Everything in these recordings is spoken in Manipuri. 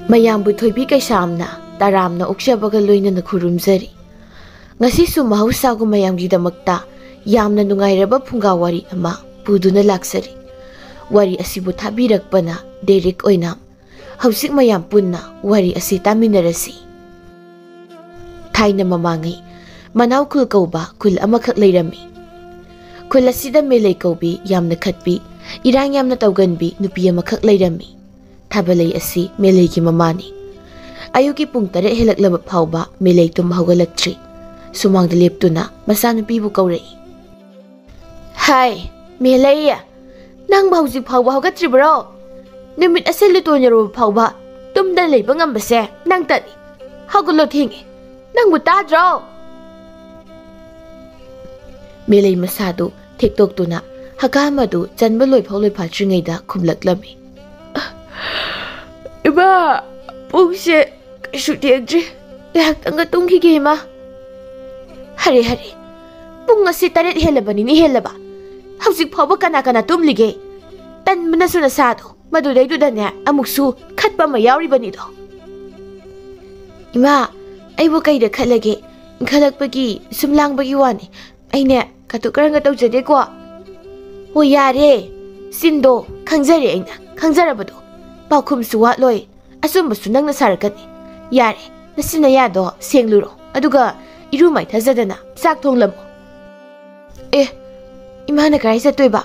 ꯃꯌꯥꯝꯕꯨ ꯊꯣꯏꯕꯤ ꯀꯩꯁꯥꯝꯅ ꯇꯔꯥꯝꯅ ꯑꯣꯛꯆꯕꯒ ꯂꯣꯏꯅꯅ ꯈꯨꯔꯨꯝꯖꯔꯤ꯫ ꯉꯁꯤꯁꯨ ꯃꯍꯧꯁꯥꯒꯨꯝ ꯃꯌꯥꯝꯒꯤꯗꯃꯛꯇ ꯌꯥꯝꯅ ꯅꯨꯡꯉꯥꯏꯔꯕ ꯐꯨꯡꯒꯥ ꯋꯥꯔꯤ ꯑꯃ ꯄꯨꯗꯨꯅ ꯂꯥꯛꯆꯔꯤ꯫ ꯋꯥꯔꯤ ꯑꯁꯤꯕꯨ ꯊꯥꯕꯤꯔꯛꯄꯅ ꯗꯦꯔꯤꯛ ꯑꯣꯏꯅꯥꯝ꯫ ꯍꯧꯖꯤꯛ ꯃꯌꯥꯝ ꯄꯨꯟꯅ ꯋꯥꯔꯤ ꯑꯁꯤ ꯇꯥꯃꯤꯟꯅꯔꯁꯤ꯫ ꯊꯥꯏꯅ ꯃꯃꯥꯡꯉꯩ ꯃꯅꯥꯎꯈꯨꯜ ꯀꯧꯕ ꯈꯨꯜ ꯑꯃꯈꯛ ꯂꯩꯔꯝꯃꯤ꯫ ꯈꯨꯜ ꯑꯁꯤꯗ ꯃꯦꯂꯩ ꯀꯧꯕꯤ ꯌꯥꯝꯅ ꯈꯠꯄꯤ, ꯏꯔꯥꯡ ꯌꯥꯝꯅ ꯇꯧꯒꯟꯕꯤ ꯅꯨꯄꯤ ꯑꯃꯈꯛ ꯂꯩꯔꯝꯃꯤ꯫ ꯊꯥꯕꯂꯩ ꯑꯁꯤ ꯃꯦꯂꯩꯒꯤ ꯃꯃꯥꯅꯤ꯫ ꯑꯌꯨꯛꯀꯤ ꯄꯨꯡ 8 ꯍꯦꯜꯂꯛꯂꯕ ꯐꯥꯎꯕ ꯃꯦꯂꯩ ꯇꯨꯝꯕ ꯍꯧꯒꯠꯂꯛꯇ꯭ꯔꯤ꯫ ꯁꯨꯃꯥꯡꯗ ꯂꯦꯞꯇꯨꯅ ꯃꯆꯥꯅꯨꯄꯤꯕꯨ ꯀꯧꯔꯛꯏ꯫ "ꯍꯥꯏ ꯃꯦꯂꯩ, ꯅꯪꯕꯨ ꯍꯧꯖꯤꯛ ꯐꯥꯎꯕ ꯍꯧꯒꯠꯇ꯭ꯔꯤꯕ꯭ꯔꯣ? ꯅꯨꯃꯤꯠ ꯑꯁꯤ ꯂꯨꯇꯣꯟ ꯐꯥꯎꯕ ꯇꯨꯝꯗ ꯂꯩꯕ ꯉꯝꯕꯁꯦ ꯅꯪꯇꯅꯤ꯫ ꯍꯧꯒꯠꯂꯣ, ꯊꯦꯡꯉꯦ, ꯅꯪꯕꯨ ꯇꯥꯗ꯭ꯔꯣ?" ꯃꯦꯂꯩ ꯃꯁꯥꯗꯨ ꯊꯦꯛꯇꯣꯛꯇꯨꯅ ꯍꯀꯥꯝ ꯑꯗꯨ ꯆꯟꯕ ꯂꯣꯏꯐꯥꯎ ꯂꯣꯏꯐꯥꯠꯇ꯭ꯔꯤꯉꯩꯗ ꯈꯨꯝꯂꯛꯂꯝꯃꯤ꯫ "ꯏꯃꯥ, ꯄꯨꯡꯁꯦ ꯀꯩꯁꯨ ꯊꯦꯡꯗ꯭ꯔꯤ, ꯉꯥꯏꯍꯥꯛꯇꯪꯒ ꯇꯨꯝꯈꯤꯒꯦ ꯏꯃꯥ." "ꯍꯔꯦ ꯍꯔꯦ, ꯄꯨꯡ ꯑꯁꯤ 8 ꯍꯦꯜꯂꯕꯅꯤꯅꯦ ꯍꯦꯜꯂꯕ. ꯍꯧꯖꯤꯛ ꯐꯥꯎꯕ ꯀꯅꯥ ꯀꯅꯥ ꯇꯨꯝꯂꯤꯒꯦ? ꯇꯟꯕꯅꯁꯨ ꯅꯁꯥꯗꯣ ꯃꯗꯨꯗꯩꯗꯨꯗꯅꯦ ꯑꯃꯨꯛꯁꯨ ꯈꯠꯄ ꯑꯃ ꯌꯥꯎꯔꯤꯕꯅꯤꯗꯣ." "ꯏꯃꯥ, ꯑꯩꯕꯨ ꯀꯩꯗ ꯈꯠꯂꯒꯦ? ꯏꯟꯈꯠꯂꯛꯄꯒꯤ ꯁꯨꯝ ꯂꯥꯡꯕꯒꯤ ꯋꯥꯅꯤ. ꯑꯩꯅꯦ ꯀꯇꯨ ꯀꯔꯟꯒ ꯇꯧꯖꯗꯦꯀꯣ." "ꯍꯣꯏ ꯌꯥꯔꯦ, ꯆꯤꯟꯗꯣ ꯈꯪꯖꯔꯦ, ꯑꯩꯅ ꯈꯪꯖꯔꯕꯗꯣ. ꯄꯥꯎꯈꯨꯝꯁꯨ ꯋꯥꯠꯂꯣꯏ, ꯑꯆꯨꯝꯕꯁꯨ ꯅꯪꯅ ꯁꯥꯔꯛꯀꯅꯤ. ꯌꯥꯔꯦ, ꯅꯆꯤꯟ ꯅꯌꯥꯗꯣ ꯁꯦꯡꯂꯨꯔꯣ, ꯑꯗꯨꯒ ꯏꯔꯨ ꯃꯥꯏꯊꯖꯗꯅ ꯆꯥꯛ ꯊꯣꯡꯂꯝꯃꯣ." "ꯑꯦ, ꯏꯃꯥꯅ ꯀꯔꯥꯏ ꯆꯠꯇꯣꯏꯕ?"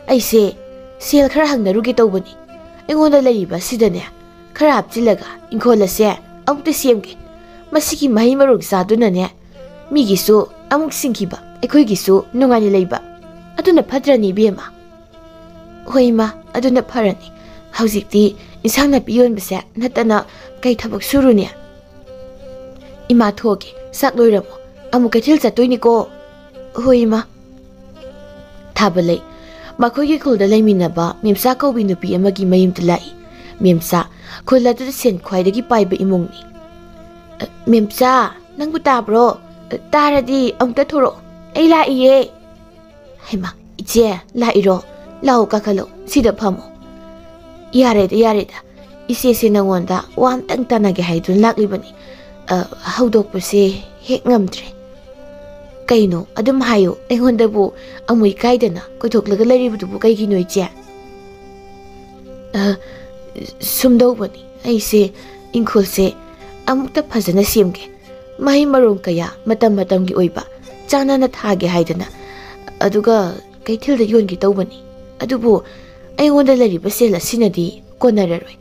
"ꯑꯩꯁꯦ ꯁꯦꯜ ꯈꯔ ꯍꯪꯅꯔꯨꯒꯦ ꯇꯧꯕꯅꯤ. ꯑꯩꯉꯣꯟꯗ ꯂꯩꯔꯤꯕ ꯑꯁꯤꯗꯅꯦ ꯈꯔ ꯍꯥꯞꯆꯤꯜꯂꯒ ꯏꯪꯈꯣꯜ ꯑꯁꯦ ꯑꯃꯨꯛꯇ ꯁꯦꯝꯒꯦ. ꯃꯁꯤꯒꯤ ꯃꯍꯩ ꯃꯔꯣꯡ ꯆꯥꯗꯨꯅꯅꯦ ꯃꯤꯒꯤꯁꯨ ꯑꯃꯨꯛ ꯁꯤꯡꯈꯤꯕ, ꯑꯩꯈꯣꯏꯒꯤꯁꯨ ꯅꯨꯡꯉꯥꯏꯅ ꯂꯩꯕ. ꯑꯗꯨꯅ ꯐꯠꯇ꯭ꯔꯅꯤ ꯏꯕꯦꯝꯃ?" "ꯍꯣꯏ ꯏꯃꯥ, ꯑꯗꯨꯅ ꯐꯔꯅꯤ. ꯍꯧꯖꯤꯛꯇꯤ ꯏꯟꯁꯥꯡ ꯅꯥꯄꯤ ꯌꯣꯟꯕꯁꯦ ꯅꯠꯇꯅ ꯀꯩ ꯊꯕꯛ ꯁꯨꯔꯨꯅꯤ?" "ꯏꯃꯥ ꯊꯣꯛꯑꯒꯦ, ꯆꯥꯛ ꯂꯣꯏꯔꯝꯃꯣ. ꯑꯃꯨꯛ ꯀꯩꯊꯦꯜ ꯆꯠꯇꯣꯏꯅꯤꯀꯣ." "ꯍꯣꯏ ꯏꯃꯥ." ꯊꯥꯕꯂꯩ ꯃꯈꯣꯏꯒꯤ ꯈꯨꯜꯗ ꯂꯩꯃꯤꯟꯅꯕ ꯃꯦꯝꯆꯥ ꯀꯧꯕꯤ ꯅꯨꯄꯤ ꯑꯃꯒꯤ ꯃꯌꯨꯝꯗ ꯂꯥꯛꯏ꯫ ꯃꯦꯝꯆꯥ ꯈꯨꯜ ꯑꯗꯨꯗ ꯁꯦꯟ ꯈ꯭ꯋꯥꯏꯗꯒꯤ ꯄꯥꯏꯕ ꯏꯃꯨꯡꯅꯤ꯫ "ꯃꯦꯝꯆꯥ, ꯅꯪꯕꯨ ꯇꯥꯕ꯭ꯔꯣ? ꯇꯥꯔꯗꯤ ꯑꯃꯨꯛꯇ ꯊꯣꯔꯛꯑꯣ, ꯑꯩ ꯂꯥꯛꯏꯌꯦ." "ꯍꯩꯃꯥ, ꯏꯆꯦ ꯂꯥꯛꯏꯔꯣ? ꯂꯥꯛꯑꯣ, ꯀꯥꯈꯠꯂꯣ, ꯁꯤꯗ ꯐꯝꯃꯣ." "ꯌꯥꯔꯦꯗ ꯌꯥꯔꯦꯗ, ꯏꯆꯦꯁꯦ ꯅꯪꯉꯣꯟꯗ ꯋꯥ ꯑꯝꯇꯪ ꯇꯥꯟꯅꯒꯦ ꯍꯥꯏꯗꯨꯅ ꯂꯥꯛꯂꯤꯕꯅꯤ. ꯍꯧꯗꯣꯛꯄꯁꯦ ꯍꯦꯛ ꯉꯝꯗ꯭ꯔꯦ." "ꯀꯩꯅꯣ, ꯑꯗꯨꯝ ꯍꯥꯏꯌꯨ. ꯑꯩꯉꯣꯟꯗꯕꯨ ꯑꯃꯨꯛ ꯏꯀꯥꯏꯗꯅ ꯀꯣꯏꯊꯣꯛꯂꯒ ꯂꯩꯔꯤꯕꯗꯨꯕꯨ ꯀꯩꯒꯤꯅꯣ ꯏꯆꯦ?" "ꯁꯨꯝꯗꯧꯕꯅꯤ, ꯑꯩꯁꯦ ꯏꯪꯈꯣꯜꯁꯦ ꯑꯃꯨꯛꯇ ꯐꯖꯅ ꯁꯦꯝꯒꯦ. ꯃꯍꯩ ꯃꯔꯣꯡ ꯀꯌꯥ ꯃꯇꯝ ꯃꯇꯝꯒꯤ ꯑꯣꯏꯕ ꯆꯥꯟꯅꯅ ꯊꯥꯒꯦ ꯍꯥꯏꯗꯅ, ꯑꯗꯨꯒ ꯀꯩꯊꯦꯜꯗ ꯌꯣꯟꯒꯦ ꯇꯧꯕꯅꯤ. ꯑꯗꯨꯕꯨ ꯑꯩꯉꯣꯟꯗ ꯂꯩꯔꯤꯕ ꯁꯦꯜ ꯑꯁꯤꯅꯗꯤ ꯀꯣꯟꯅꯔꯔꯣই.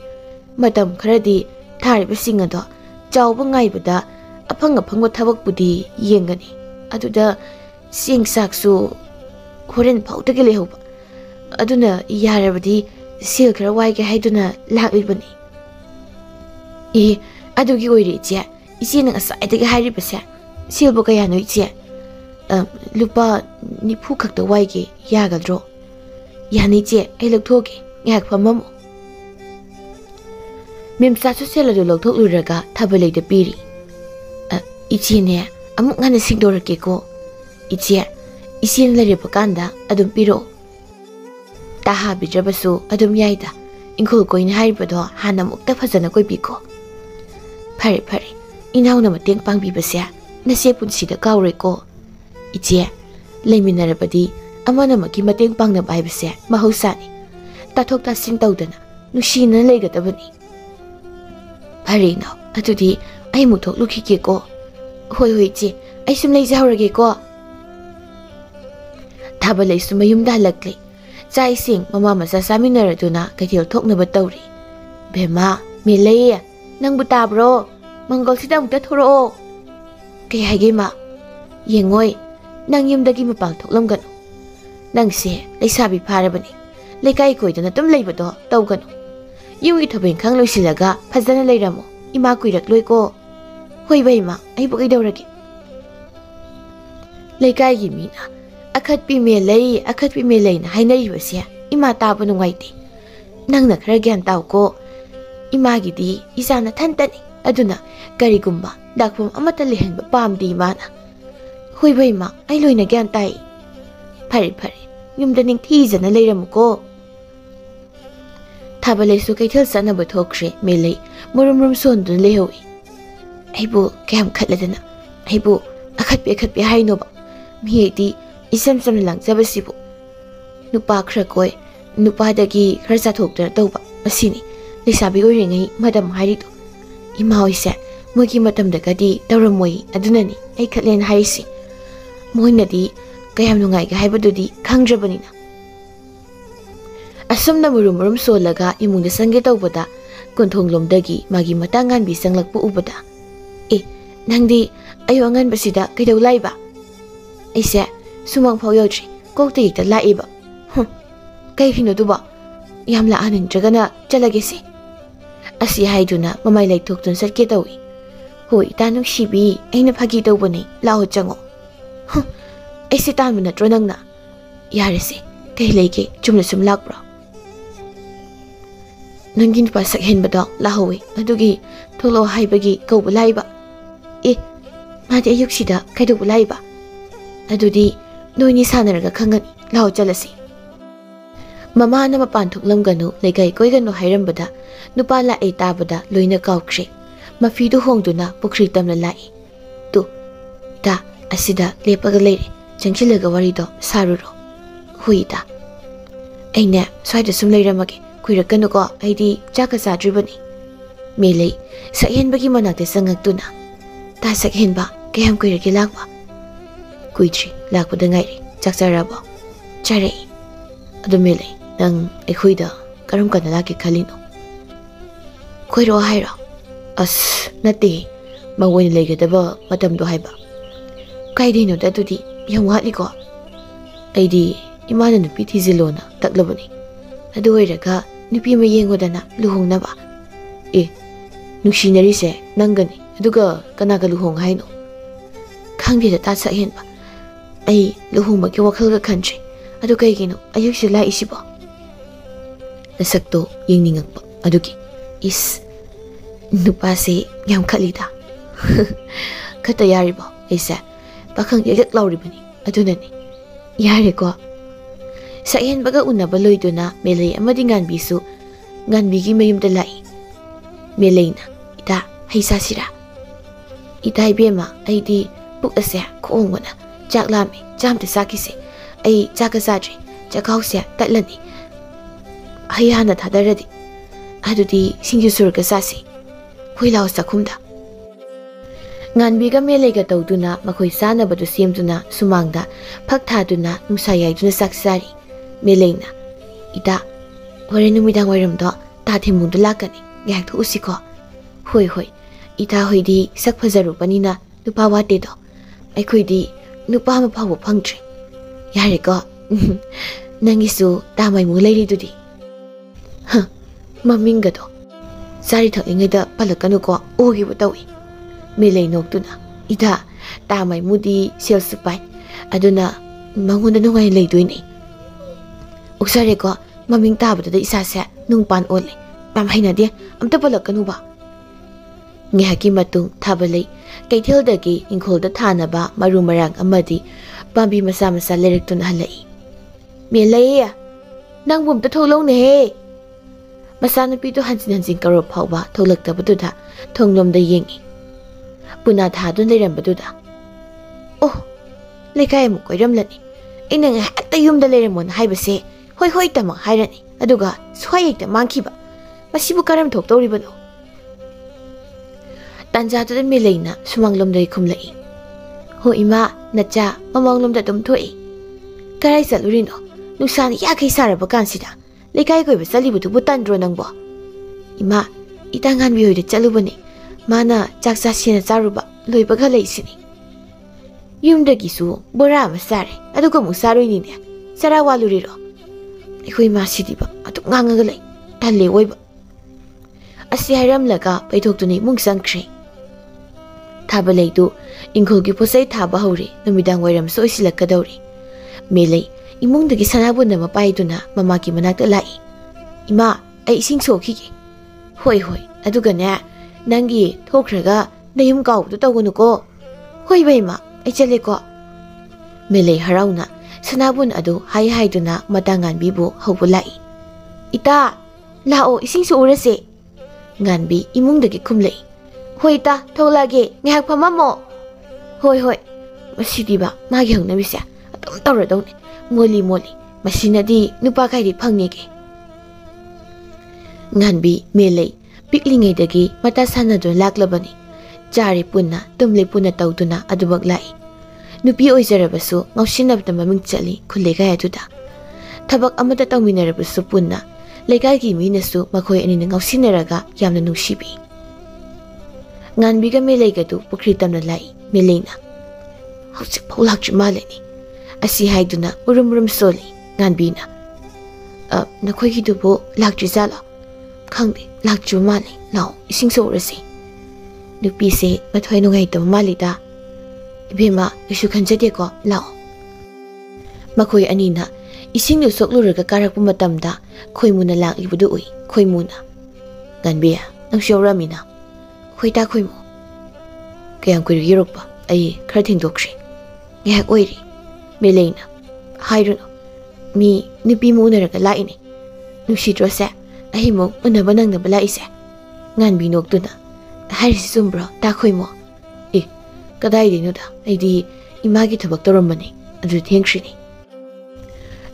ꯃꯇꯝ ꯈꯔꯗꯤ ꯊꯥꯔꯤꯕꯁꯤꯡ ꯑꯗꯣ ꯆꯥꯎꯕ ꯉꯥꯏꯕꯗ ꯑꯐꯪ ꯑꯐꯪꯕ ꯊꯕꯛꯄꯨꯗꯤ ꯌꯦꯡꯒꯅꯤ. ꯑꯗꯨꯗ ꯆꯦꯡ ꯆꯥꯛꯁꯨ ꯍꯣꯔꯦꯟ ꯐꯥꯎꯗꯒꯤ ꯂꯩꯍꯧꯕ. ꯑꯗꯨꯅ ꯌꯥꯔꯕꯗꯤ ꯁꯦꯜ ꯈꯔ ꯋꯥꯏꯒꯦ ꯍꯥꯏꯗꯨꯅ ꯂꯥꯛꯂꯤꯕꯅꯤ." "ꯑꯦ, ꯑꯗꯨꯒꯤ ꯑꯣꯏꯔꯦ ꯏꯆꯦ, ꯏꯆꯦꯅ ꯉꯁꯥꯏꯗꯒꯤ ꯍꯥꯏꯔꯤꯕꯁꯦ. ꯁꯦꯜꯕꯨ ꯀꯌꯥꯅꯣ ꯏꯆꯦ?" "Lupa 90 ꯈꯛꯇ ꯋꯥꯏꯒꯦ, ꯌꯥꯒꯗ꯭ꯔꯣ?" "ꯌꯥꯅꯤ ꯏꯆꯦ, ꯑꯩ ꯂꯧꯊꯣꯛꯀꯦ, ꯉꯥꯏꯍꯥꯛ ꯐꯝꯃꯝꯃꯣ." ꯃꯦꯝꯆꯥꯁꯨ ꯁꯦꯜ ꯑꯗꯨ ꯂꯧꯊꯣꯛꯂꯨꯔꯒ ꯊꯥꯕꯂꯩꯗ ꯄꯤꯔꯤ꯫ "ꯏꯆꯦꯅꯦ, ꯑꯃꯨꯛ ꯉꯟꯅ ꯁꯦꯡꯗꯣꯔꯛꯀꯦꯀꯣ. ꯏꯆꯦ, ꯏꯆꯦꯅ ꯂꯩꯔꯕ ꯀꯥꯟꯗ ꯑꯗꯨꯝ ꯄꯤꯔꯛꯑꯣ. ꯇꯥꯍꯥꯕꯤꯗ꯭ꯔꯕꯁꯨ ꯑꯗꯨꯝ ꯌꯥꯏꯗ. ꯏꯪꯈꯣꯜ ꯀꯣꯏꯅ ꯍꯥꯏꯔꯤꯕꯗꯣ ꯍꯥꯟꯅ ꯑꯃꯨꯛꯇ ꯐꯖꯅ ꯀꯣꯏꯕꯤꯀꯣ." "ꯐꯔꯦ ꯐꯔꯦ, ꯏꯅꯥꯎꯅ ꯃꯇꯦꯡ ꯄꯥꯡꯕꯤꯕꯁꯦ ꯅꯆꯦ ꯄꯨꯟꯁꯤꯗ ꯀꯥꯎꯔꯣꯏꯀꯣ. ꯏꯆꯦ, ꯂꯩꯃꯤꯟꯅꯔꯕꯗꯤ ꯑꯃꯅ ꯑꯃꯒꯤ ꯃꯇꯦꯡ ꯄꯥꯡꯅꯕ ꯍꯥꯏꯕꯁꯦ ꯃꯍꯧꯁꯥꯅꯤ. ꯇꯥꯊꯣꯛ ꯇꯥꯁꯤꯟ ꯇꯧꯗꯅ ꯅꯨꯡꯁꯤꯅ ꯂꯩꯒꯗꯕꯅꯤ." "ꯐꯔꯦ ꯏꯅꯥꯎ, ꯑꯗꯨꯗꯤ ꯑꯩ ꯑꯃꯨꯛ ꯊꯣꯛꯂꯨꯈꯤꯒꯦꯀꯣ." "ꯍꯣꯏ ꯍꯣꯏ ꯏꯆꯦ, ꯑꯩ ꯁꯨꯝ ꯂꯩꯖꯍꯧꯔꯒꯦꯀꯣ." ꯊꯥꯕꯂꯩꯁꯨ ꯃꯌꯨꯝꯗ ꯍꯜꯂꯛꯂꯤ꯫ ꯆꯥꯛ ꯏꯁꯤꯡ ꯃꯃꯥ ꯃꯆꯥ ꯆꯥꯃꯤꯟꯅꯔꯗꯨꯅ ꯀꯩꯊꯦꯜ ꯊꯣꯛꯅꯕ ꯇꯧꯔꯤ꯫ "ꯕꯦꯝꯃ, ꯃꯦꯂꯩ, ꯅꯪꯕꯨ ꯇꯥꯕ꯭ꯔꯣ? ꯃꯪꯒꯣꯜꯁꯤꯗ ꯑꯃꯨꯛꯇ ꯊꯣꯔꯛꯑꯣ." "ꯀꯩ ꯍꯥꯏꯒꯦ ꯏꯃꯥ?" "ꯌꯦꯡꯉꯣꯏ, ꯅꯪ ꯌꯨꯝꯗꯒꯤ ꯃꯄꯥꯟ ꯊꯣꯛꯂꯝꯒꯅꯨ. ꯅꯪꯁꯦ ꯂꯩꯁꯥꯕꯤ ꯐꯥꯔꯕꯅꯤ. ꯂꯩꯀꯥꯏ ꯀꯣꯏꯗꯅ ꯑꯗꯨꯝ ꯂꯩꯕꯗꯣ ꯇꯧꯒꯅꯨ. ꯌꯨꯝꯒꯤ ꯊꯕꯛ ꯏꯪꯈꯥꯡ ꯂꯣꯏꯁꯤꯜꯂꯒ ꯐꯖꯅ ꯂꯩꯔꯝꯃꯣ. ꯏꯃꯥ ꯀꯨꯏꯔꯛꯂꯣꯏꯀꯣ." "ꯍꯣꯏꯕ ꯏꯃꯥ, ꯑꯩꯕꯨ ꯀꯩꯗꯧꯔꯒꯦ?" "ꯂꯩꯀꯥꯏꯒꯤ ꯃꯤꯅ ꯑꯈꯠꯄꯤ ꯃꯦꯂꯩ, ꯑꯈꯠꯄꯤ ꯃꯦꯂꯩꯅ ꯍꯥꯏꯅꯔꯤꯕꯁꯦ ꯏꯃꯥ ꯇꯥꯕ ꯅꯨꯡꯉꯥꯏꯇꯦ. ꯅꯪꯅ ꯈꯔ ꯒ꯭ꯌꯥꯟ ꯇꯥꯎꯀꯣ. ꯏꯃꯥꯒꯤꯗꯤ ꯏꯆꯥ ꯅꯊꯟꯇꯅꯤ. ꯑꯗꯨꯅ ꯀꯔꯤꯒꯨꯝꯕ ꯗꯥꯛꯐꯝ ꯑꯃꯠꯇ ꯂꯩꯍꯟꯕ ꯄꯥꯝꯗꯦ ꯏꯃꯥꯅ." "ꯍꯣꯏꯕ ꯏꯃꯥ, ꯑꯩ ꯂꯣꯏꯅ ꯒ꯭ꯌꯥꯟ ꯇꯥꯏ." "ꯐꯔꯦ ꯐꯔꯦ, ꯌꯨꯝꯗ ꯅꯤꯡꯊꯤꯖꯅ ꯂꯩꯔꯝꯃꯨꯀꯣ." Thabalaisu kaithal sanaba thokre melei murum sondun lehowi aibu kayam khatladana aibu akhatpi hainoba mihedi isam sam langjabasibu nupa khra koi nupa dagi khra chathokdana tawba asini lisabi oiringai madam hairido ima hoise mogi matam dagadi tawramoi adunani ai khatlen haisi moinadi kayam nungai ga haibadudi khangdrabanina asumna murum solaga imungda sange tawbada kunthonglomdagi magi matangan bi sanglakpu ubada e nangdi ayo angan basida kaidau laiba aise sumang phau yodri kokte ikta laiba kai hino duba yamla anin jagana chalage se asi haiduna mamai lai thoktun satke tawi hoi tanu shibi aina phagi tawbani lao chango aise tanmuna tronangna yare se kai leike chumna sum lakbra nangin pa sakhen bada lahowi adugi tholo haibagi kawba laiba e madi ayuk sida kaidu laiba adudi noini sanaraga khangani lao chalasi mama na mapan thuklamganu legai koiganu hairambada nupa la e tabada loina kawkre mafidu hongduna pukri tamna lai tu ta asida lepaga leire changchilaga warido saruro huida aina swaida sum leiramage kuirakanu ko aidi chaka sadribani melei sakhenbagi manakte sangaktuna ta sakhenba kayam kuirake lakwa kuitri lakpada ngairi chakcharabo chare adu melei nang ekhuida karam kana lake khalino koiro haira as nate mangwani legadaba matamdo haiba kaidino dadudi yam wali ko aidi imana nupi thizilona taklabani adu oiraga nupi ma yengodana luhongnaba e nuksinari se nangani aduga kanaga luhong haino khangde ta sakhenba ai luhongba ke wakhalga khantre adu kaigino ayukse la isiba nasakto yengningakpa adugi is nupa se yam khalida khata yariba aisa pakhang yek lauribani adunani yare ko sakhen baga unaba loiduna melei amadi nganbisu nganbigi mayumda lai meleina ita haisa sira ita ibema aidi puk ase khongwana chaklami jamte sakise ai chaka sadri chakause tatlani hayana thadaradi adudi singju surga sasi hoilaw sakhumda nganbiga melega tawduna makhoi sanabadu semduna sumangda phakthaduna nungsa yaiduna saksari meleina ida hore numidang wairamdo ta thimungdu lakani gyak thu usiko hoi ita hoidi sak phajarupani na nupa wate do aikhoidi nupa ma phawo phangtre yare ko nangisu tamai mu leiri dudi ha maminga do sari thaklingai da palakanu ko ogi butawi melei noktuna ida tamai mudi selsupai aduna mangunda nungai leidoini uksare ko maming tabada da isase nungpan ole pam haina de amta palakanu ba ngihaki matung thabalei kaitheldagi ingkholda thanaba maru marang amadi pambi masa lerektun halai melei nangbum ta tholong ne he masana pi to hanjin karo phawba tholaktabuda thonglomda yengi puna thadun leirambatuda oh lekai mu koiramlani ina nga hatta yumda leiramon haibase hoi tamang hairani aduga swayekta mangkiba masibu karam thoktoribano tanjatuda meleina sumanglomdai khumlai ho ima nacha mamanglomda dum thoi karai salurino nusani yakai saraba kansida lekai koi basalibutu butandro nangbo ima itangan bi hoide chalubani mana chaksa sina charuba loibaga leisini yumdagi su bora masare aduga musaroi ni sara waluriro ikhoi ma sidiba atu ngangaga lei talle oiba asi hairamlaga paithoktuni mungsangkhre thabalaidu ingkholgi posai thaba hore numidang wairam soisilakadori melei imungdagi sanabunna mapaiduna mamaki manakta lai ima ai sing sokhigi hoi aduga ne nangi thokraga nayum kawdu tawgunu ko hoi baima ai chale ko melei harauna sanabun adu haiduna matangan bibu hobulai ita Lao ising suurase. Nganbi imungdagi kumlei. Hoi ta tholage ngahak phamamo. Hoi hoi. Masidiba magi hangnabise adum tawradawne. Moli moli. Masinadi nupa kairi phangnege. Nganbi melei piklingaidagi mata sanadun laklabani. Jari punna tumle punna tawduna adubak lai. Nupi oizarabasu ngausinabda maming chali khullega aduda. Thabak amata tawminarabasu punna legai minasu makhoi anina ngausinaraga yamna nungsibi. Nganbiga meleigadu pukri tamna lai meleina. Hauzik paulakju maleni. Asi haiduna urum soli nganbina. Nakhoi gidubu lakju zala. Khangde lakju mali lao ising sorasi. Nupi se mathoi nungai tam malida. Ibema isu khanjade ko lao. Makhoi anina ising nu sokluraga karakpu matamda khoimuna laklibdu ui khoimuna. Nganbia nang shawramina. Khoita khoimu. Kayam kuiru yorokpa ai khara thingdokshri. Ngahak oiri meleina hairuno mi nupi mu unaraga laini. Nusidrose ahimo unaba nangnaba laise. Nganbi noktuna hairisi sumbro ta khoimo. Kadaidinoda aidi imagi thabak torambani adu thengshrini.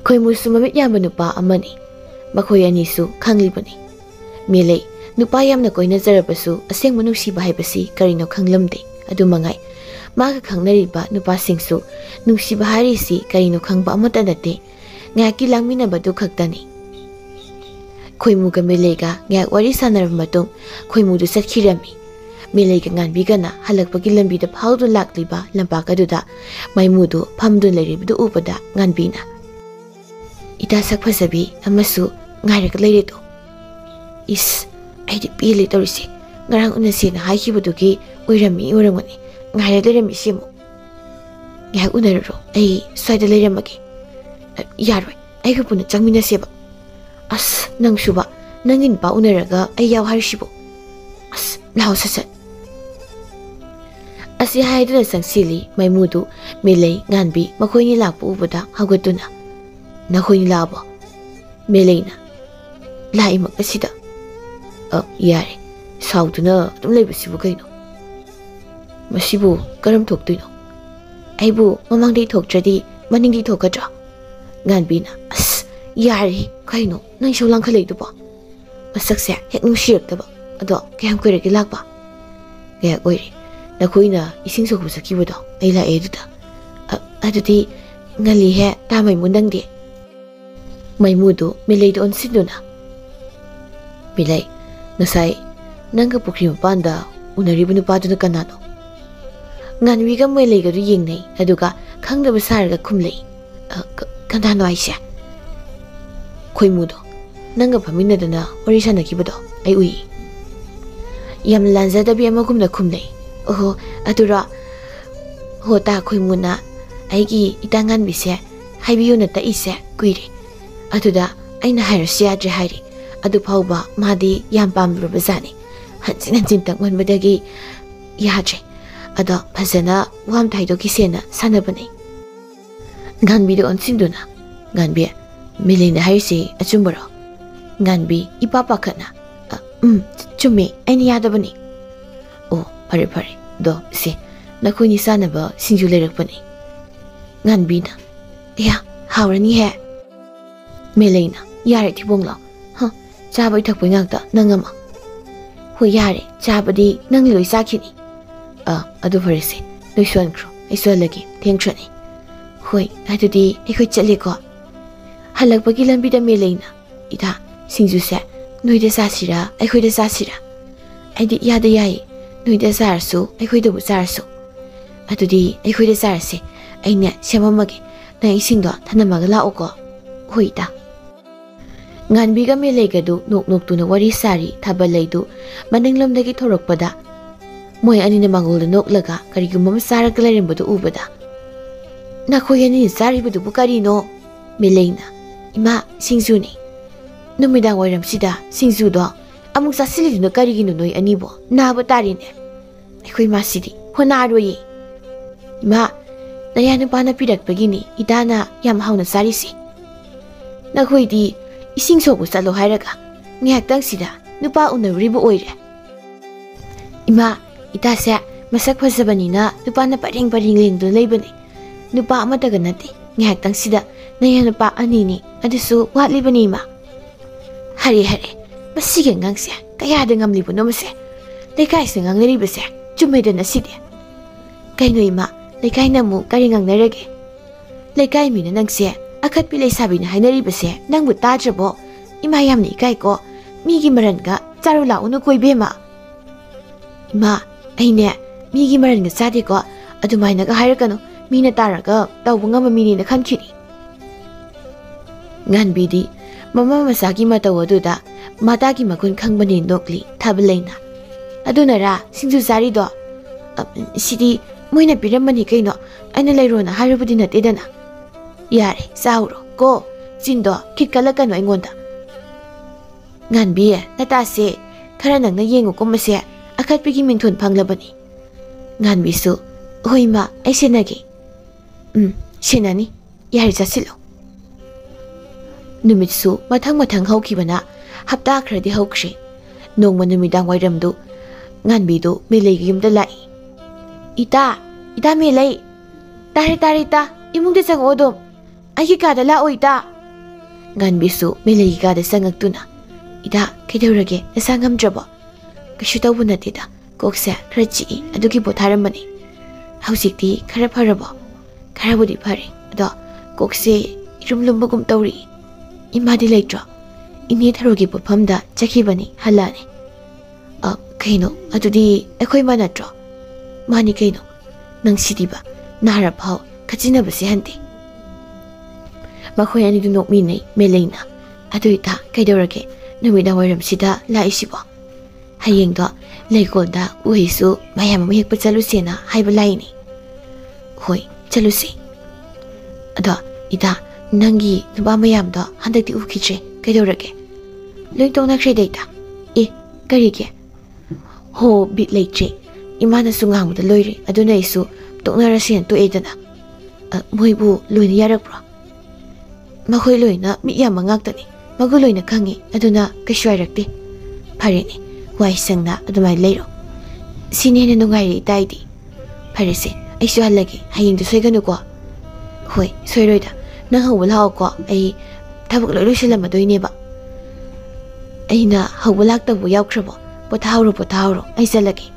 Khoimu sumamit yamba nupa amani. Makhoi anisu khanglibani. Melei nupa yamna koina zarabasu aseng manungsiba haibasi karino khanglamde adu mangai. Maga khangnariba nupa singsu nungsiba harisi karino khangba amata nate ngaki langminaba du khaktani. Khoimu ga melega ngak wari sanarab matung khoimu du satkirami. Meleiga nganbigana halakpagi lambida phaudu lakliba lampakaduda maimudu phamdu leiribudu ubada nganbina. Ita sakphasabi amasu ngairaga leiredo. Is aidi pili torisi ngarang unasina haikibudugi oirami oramani ngairaga leirami simu. Ngahak unararo ai swaida leiramagi. Yaroi aiga puna changmina seba. As nang suba nangin pa unaraga ai yaw harishibo. As lao sasat. Asi haiduna sangsili maimudu melei nganbi makhoini lakpu ubada haugatuna. Nakhoini labo. Meleina. Laimak asida. Yare. Sauduna adum leibasibu kaino. Masibu karam thoktuino. Aibu mamangdai thoktradi maningdi thokadra. Nganbina. As yare kaino nang sholang khalaiduba. Masakse hek nungsirakdaba. Ado kayam koiragi lakba. Kaya oiri. Nakoina ising so kusakibudo ai la eduda. Adudi ngali he ta mai mundangde. Maimudu mileido onsiduna. Milei nasai nanga pukri mapanda unaribu nupaduna kanano. Nganwiga mileiga du yingnei aduga khangdaba saraga khumlei. Kanano aisha. Khoimudo nanga phaminadana wari sanakibudo ai ui. Yam lanzadabi amagumna khumlei. Oh, adura hota khoimuna aigi itangan bise haibiyuna ta ise kuiri aduda aina hairasi adre hairi adu phauba madi yam pamrba zani hanjin takmanbadagi yadre ada phazana wam thaido kisena sanabani nganbi do onsinduna nganbi milina hairisi achumbaro nganbi ipapa khana chume aini yadabani oh pare do se nakhoni sanaba sinju lerakpani nganbina ya hawrani he meleina yare thibongla ha chabai thakpai ngakta nangama ho yare chabadi nang loi sakhini adu farese loi swankro isolagi thengchani hoi adudi ekhoi chale ko halakpagi lambida meleina ida sinju se noide sasira ekhoi de sasira aidi yada yai Nuida sarsu, aikoi dubu sarsu. Adudi aikoi de sarse, aina shamamagi, na isingdo tanamaga laoko. Huida. Nganbiga melegadu nok tuna wari sari tabalaydu, maninglomdagi thorokpada. Moy anina mangolda noklaga, karigumam saraga larimbadu ubada. Nakoy anina saribadu bukarino. Meleina, ima singzuni. Numidang wairamsida, singzudo. Amuk sasiliduna karigino noy anibo naba tarine aikoi masidi honaroye ima nayana pana pirakpagini idana yam hauna sarisi nakoidi ising sobu salo hairaga ꯉꯥꯏꯍꯥꯛꯇꯪꯁꯤꯗ ꯅꯨꯄꯥ ꯎꯅꯔꯨꯔꯤꯕ ꯑꯣꯏꯔꯦ ꯏꯃꯥ ꯏꯇꯥꯁꯦ ꯃꯁꯛ ꯐꯖꯕꯅꯤꯅ ꯅꯨꯄꯥꯅ ꯄꯔꯦꯡ ꯄꯔꯦꯡ ꯂꯦꯡꯗꯨꯅ ꯂꯩꯕꯅꯤ nupa amataga nate ngihak sida naya nupa anini adusu watlibani ma hari hari masige ngangse kaya da ngamlibu no mase lekai se ngangri bese chumeda na side kaino ima lekai namu kari ngangnarage lekai mina nangse akat pilai sabi na hainari bese nangbu tajabo ima yamni kai ko migi maranga charula unu koi bema ima aine migi maranga sade ko adumaina ga hairakano mina taraga tawbu ngama mini na khankiri nganbidi mama masagi mataw aduda matagi makun khangbani nokli thablaina aduna ra singju sari do sidi moina piramani kaino aina lairona harubudi na tedana yare sauro ko jindo kitkala kano ingonda nganbi nata se khara nangna yengu ko mase akhatpigi mingthon phanglabani nganbi su hoima aisenagi senani yari jasilo numitsu mathang mathang haukibana hapta khradi haukre nongma numidang wairamdu nganbidu melegi yumda lai ita melei tare ta imungde sang odom agi kada la oita nganbisu melegi kada sangaktuna ida kedeurage nasangam draba kashu tawbuna tida kokse khrachi adugi botharamani hausikti khara pharabo kharabudi phare ado kokse irumlumbagum tawri imadi leitro ini tharogi pofamda chakhibani halani kaino adudi ekhoi manatro mani kaino nang sidiba nara phau khachina basi hanti makhoi ani du nokmi nei meleina aduita kaidorage numida wairam sida laisibo hayeng do leikolda uhisu mayam mayek pachalusena haiba laini hoi chalusi ado ida nangi nuba mayam do handakti ukhiche kaidorage loitona khredaita karige ho bit leiche imana sungang da loire aduna isu toknara sen to edana moibu loina yarakpro makhoi loina mi yam mangak magu loina khangi aduna kashwairakti phareni wai sangna adumai leiro sinene nungai taidi pharese aisu halagi haying du soiganu ko hoi soiroida nang hawula ko ai thabuk loi silamadoi ba aina hawulak tabu yaukhrabo pothauro ai salagi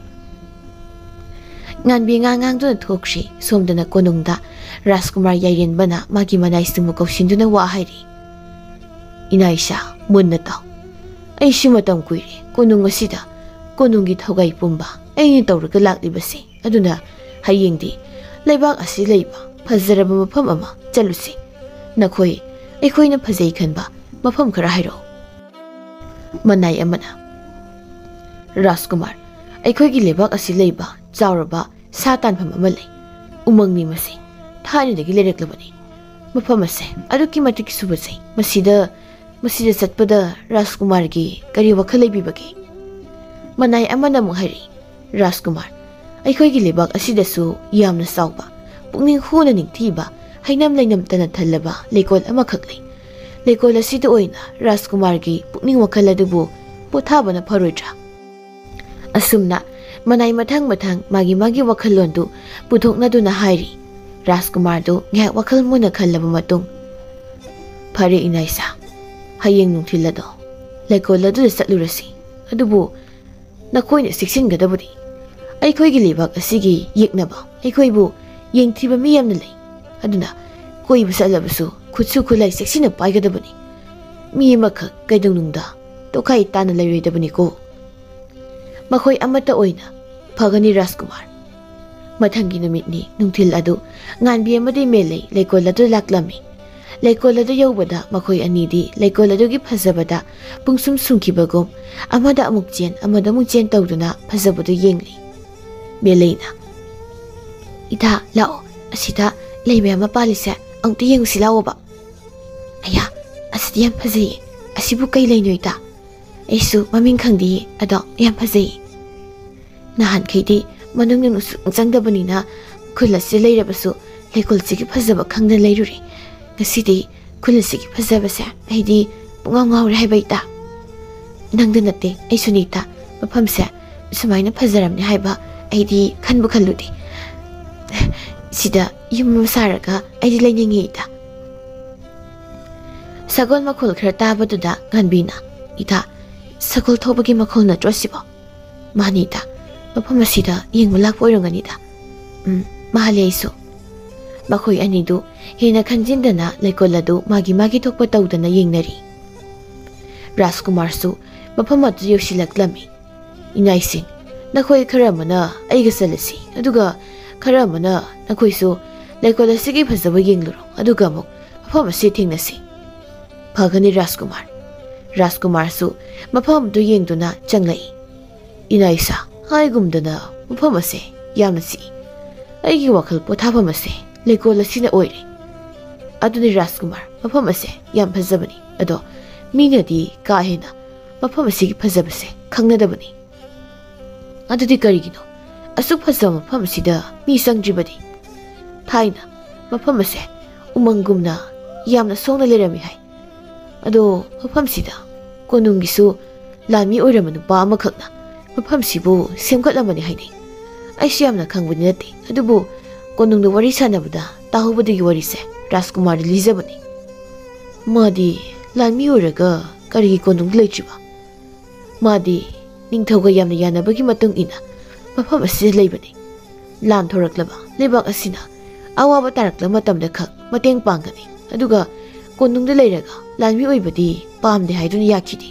nganbi ngang du thokshi somdana konungda Rajkumar yairen bana magi manai simu kausinduna wa hairi inaisha munna taw ai shimatam kuire konung asida konungi thogai pumba ai tawraga laklibasi aduna hayengdi leibak asi leiba fazaraba mafam ama chalusi nakhoi aikhoina phajai khanba mafam khara hairo manai amana Rajkumar aikhoigi lebak asi leiba chauraba satan pham ama lei umangni masi thani dagi lereklabani mafam ase aduki matik subasai masida chatpada Rajkumar gi kari wakhalai bibagi manai amana muhari Rajkumar aikhoigi lebak asidasu yamna sauba pungning huna ningthiba hainam lainam tana thallaba lekol amakhak lei lekol asida oina Rajkumar gi pungning wakhal adubu pothabana pharoidra asumna manai mathang magi wakhalondu puthokna duna hairi Rajkumar du ngak wakhal muna khallaba matung phare inaisa hayeng nungthilado lekol adu satlurasi adubu nakoina siksingadabudi aikhoigi lebak asigi yeknaba aikhoibu yengthiba mi yamna lei aduna koibu salabasu khutsu khulai seksina paigadabani mi makha kaidungnungda tokai tana lairoidabani ko makhoi amata oina phagani Rajkumar mathangi numitni nungthil adu nganbi amadi melei lekol adu laklami lekol adu yobada makhoi anidi lekol adu gi phajabada pungsum sungkibagom amada amuk chen tawduna phajabadu yengli meleina ida lao asida leibe ama palise angti yengu silawo ba aya asidi yam phajai asibu kai leinoita aisu maming khangdi ado yam phajai nahan khaidi manung nang changdabani na khulasi leirabasu lekol sigi phajaba khangna leiruri ngasidi khulasi gi phajaba sa aidi pungaw ngaw rai baita ꯅꯪꯗ ꯅꯠꯇꯦ ꯑꯩ ꯁꯨꯅꯤꯇꯥ ꯃꯐꯝꯁꯦ ꯁꯨꯃꯥꯏꯅ ꯐꯖꯔꯝꯅꯤ ꯍꯥꯏꯕ ꯑꯩꯗꯤ ꯈꯟꯕꯨ ꯈꯜꯂꯨꯗꯦ ꯁꯤꯗ ꯌꯨꯝ ꯑꯃ ꯁꯥꯔꯒ ꯑꯩꯗꯤ ꯂꯩꯅꯤꯡꯉꯤ ꯏꯇꯥ ꯁꯒꯣꯜ ꯃꯈꯣꯜ ꯈꯔ ꯇꯥꯕꯗꯨꯗ ꯉꯥꯟꯕꯤꯅ ꯏꯇꯥ ꯁꯒꯣꯜ ꯊꯧꯕꯒꯤ ꯃꯈꯣꯜ ꯅꯠꯇ꯭ꯔꯣ ꯁꯤꯕꯣ ꯃꯥꯅꯤ ꯏꯇꯥ ꯃꯐꯝ ꯑꯁꯤꯗ ꯌꯦꯡꯕ ꯂꯥꯛꯄ ꯑꯣꯏꯔꯝꯒꯅꯤꯗ ꯃꯥꯜꯂꯦ ꯑꯩꯁꯨ ꯃꯈꯣꯏ ꯑꯅꯤꯗꯨ ꯍꯦꯟꯅ ꯈꯟꯖꯤꯟꯗꯅ ꯂꯩꯀꯣꯜ ꯑꯗꯨ ꯃꯥꯒꯤ ꯊꯣꯛꯄ ꯇꯧꯗꯅ ꯌꯦꯡꯅꯔꯤ ꯔꯥꯖꯀꯨꯃꯥꯔꯁꯨ ꯃꯐꯝ ꯑꯗꯨ ꯌꯧꯁꯤꯜꯂꯛꯂꯝꯃꯤ ꯏꯅꯥꯏꯁꯤꯡ ꯅꯈꯣꯏ ꯈꯔ ꯑꯃꯅ ꯑꯩꯒ ꯆꯠꯂꯁꯤ ꯑꯗꯨꯒ ꯈꯔ ꯑꯃꯅ ꯅꯈꯣꯏꯁꯨ ꯂꯩꯀꯣꯜ ꯑꯁꯤꯒꯤ ꯐꯖꯕ ꯌꯦꯡꯂꯨꯔꯣ ꯑꯗꯨꯒ ꯑꯃꯨꯛ ꯃꯐꯝ ꯑꯁꯤ ꯊꯦꯡꯅꯁꯤ ꯐꯒꯅꯤ ꯔꯥꯖꯀꯨꯃꯥꯔꯁꯨ ꯃꯐꯝ ꯑꯗꯨ ꯌꯦꯡꯗꯨꯅ ꯆꯪꯂꯛꯏ ꯏꯅꯥꯏꯁꯥ ꯍꯥꯏꯒꯨꯝꯗꯅ ꯃꯐꯝ ꯑꯁꯤ ꯌꯥꯝꯅ ꯆꯤꯛꯏ ꯑꯩꯒꯤ ꯋꯥꯈꯜ ꯄꯣꯊꯥꯐꯝ ꯑꯁꯤ ꯂꯩꯀꯣꯜ ꯑꯁꯤꯅ ꯑꯣꯏꯔꯦ ꯑꯗꯨꯅꯤ ꯔꯥꯖꯀꯨꯃꯥꯔ ꯃꯐꯝ ꯑꯁꯤ ꯌꯥꯝ ꯐꯖꯕꯅꯤ ꯑꯗꯣ ꯃꯤꯅꯗꯤ ꯀꯥ ꯍꯦꯟꯅ ꯃꯐꯝ ꯑꯁꯤꯒꯤ ꯐꯖꯕꯁꯦ ꯈꯪꯅꯗꯕꯅꯤ ꯑꯗꯨꯗꯤ ꯀꯔꯤꯒꯤꯅꯣ ꯑꯁꯨꯛ ꯐꯖꯕ ꯃꯐꯝ ꯑꯁꯤꯗ ꯃꯤ ꯆꯪꯗ꯭ꯔꯤꯕꯗꯤ ꯊꯥꯏꯅ ꯃꯐꯝ ꯑꯁꯦ ꯎꯃꯪꯒꯨꯝꯅ ꯌꯥꯝꯅ ꯁꯣꯡꯅ ꯂꯩꯔꯝꯃꯤ ꯍꯥꯏ ꯑꯗꯣ ꯃꯐꯝꯁꯤꯗ ꯀꯣꯅꯨꯡꯒꯤꯁꯨ ꯂꯥꯟꯃꯤ ꯑꯣꯏꯔꯝꯕ ꯅꯨꯄꯥ ꯑꯃꯈꯛꯅ ꯃꯐꯝꯁꯤꯕꯨ ꯁꯦꯝꯒꯠꯂꯝꯕꯅꯤ ꯍꯥꯏꯅꯩ ꯑꯩꯁꯨ ꯌꯥꯝꯅ ꯈꯪꯕꯗꯤ ꯅꯠꯇꯦ ꯑꯗꯨꯕꯨ ꯀꯣꯅꯨꯡꯗ ꯋꯥꯔꯤ ꯁꯥꯟꯅꯕꯗ ꯇꯥꯍꯧꯕꯗꯒꯤ ꯋꯥꯔꯤꯁꯦ ꯔꯥꯖꯀꯨꯃꯥꯔꯗ ꯂꯤꯖꯕꯅꯤ ꯃꯥꯗꯤ ꯂꯥꯟꯃꯤ ꯑꯣꯏꯔꯒ ꯀꯔꯤꯒꯤ ꯀꯣꯅꯨꯡꯗ ꯂꯩꯇ꯭ꯔꯤꯕ ꯃꯥꯗꯤ ꯅꯤꯡꯊꯧꯒ ꯌꯥꯝꯅ ꯌꯥꯅꯕꯒꯤ ꯃꯇꯨꯡ ꯏꯟꯅ ꯃꯐꯝ ꯑꯁꯤꯗ ꯂꯩꯕꯅꯤ ꯂꯥꯟ ꯊꯣꯔꯛꯂꯕ ꯂꯩꯕꯥꯛ ꯑꯁꯤꯅ ꯑꯋꯥꯕ ꯇꯥꯔꯛꯂꯕ ꯃꯇꯝꯗ ꯈꯛ ꯃꯇꯦꯡ ꯄꯥꯡꯒꯅꯤ ꯑꯗꯨꯒ ꯀꯣꯅꯨꯡꯗ ꯂꯩꯔꯒ ꯂꯥꯟꯃꯤ ꯑꯣꯏꯕꯗꯤ ꯄꯥꯝꯗꯦ ꯍꯥꯏꯗꯨꯅ ꯌꯥꯈꯤꯗꯦ